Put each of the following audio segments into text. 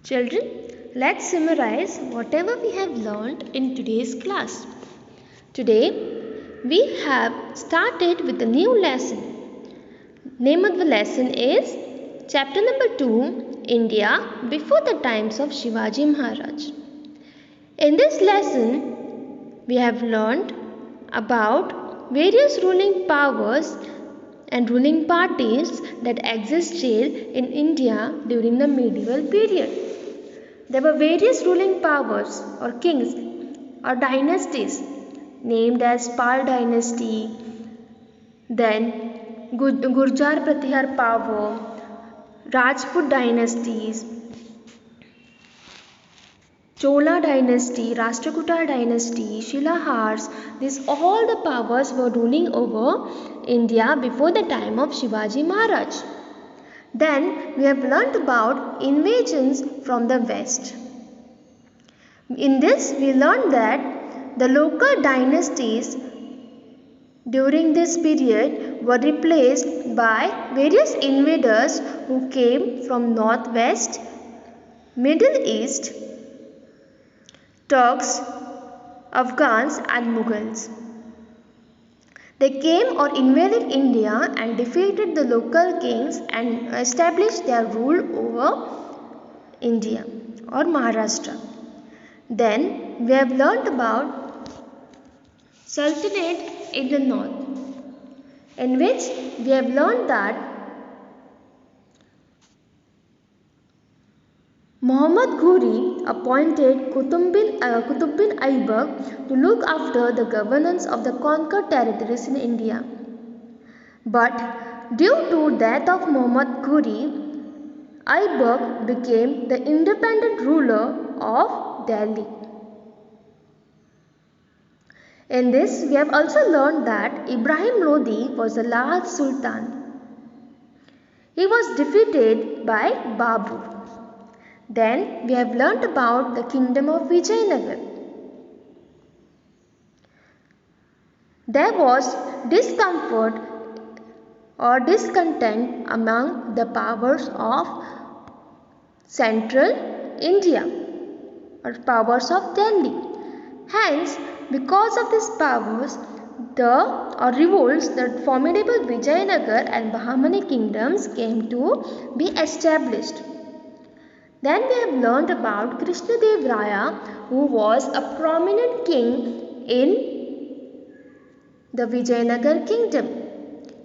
Children, let's summarize whatever we have learned in today's class. Today, we have started with a new lesson. Name of the lesson is chapter number 2, India before the times of Shivaji Maharaj. In this lesson, we have learned about various ruling powers and ruling parties that existed in India during the medieval period. There were various ruling powers or kings or dynasties named as Pal dynasty, then Gurjar Pratihar power, Rajput dynasties, Chola dynasty, Rashtrakuta dynasty, Shilahars. These all the powers were ruling over India before the time of Shivaji Maharaj. Then we have learnt about invasions from the west. In this we learned that the local dynasties during this period were replaced by various invaders who came from northwest, Middle East, Turks, Afghans and Mughals. They came or invaded India and defeated the local kings and established their rule over India or Maharashtra. Then we have learnt about Sultanate in the north, in which we have learnt that Muhammad Ghori appointed Qutb bin Aibak to look after the governance of the conquered territories in India. But due to death of Muhammad Ghori, Aibak became the independent ruler of Delhi. In this, we have also learned that Ibrahim Lodi was the last Sultan. He was defeated by Babur. Then we have learnt about the kingdom of Vijayanagar. There was discomfort or discontent among the powers of central India or powers of Delhi. Hence, because of these powers, revolts, the formidable Vijayanagar and Bahmani kingdoms came to be established. Then we have learned about Krishnadev Raya, who was a prominent king in the Vijayanagar kingdom.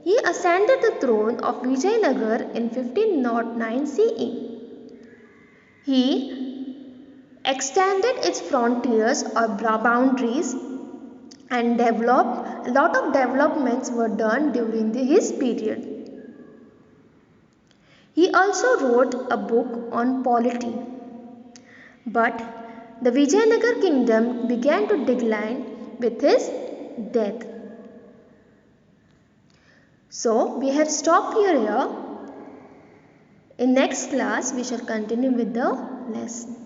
He ascended the throne of Vijayanagar in 1509 CE. He extended its frontiers or boundaries and a lot of developments were done during his period. He also wrote a book on polity. But the Vijayanagar kingdom began to decline with his death. So we have stopped here. In next class we shall continue with the lesson.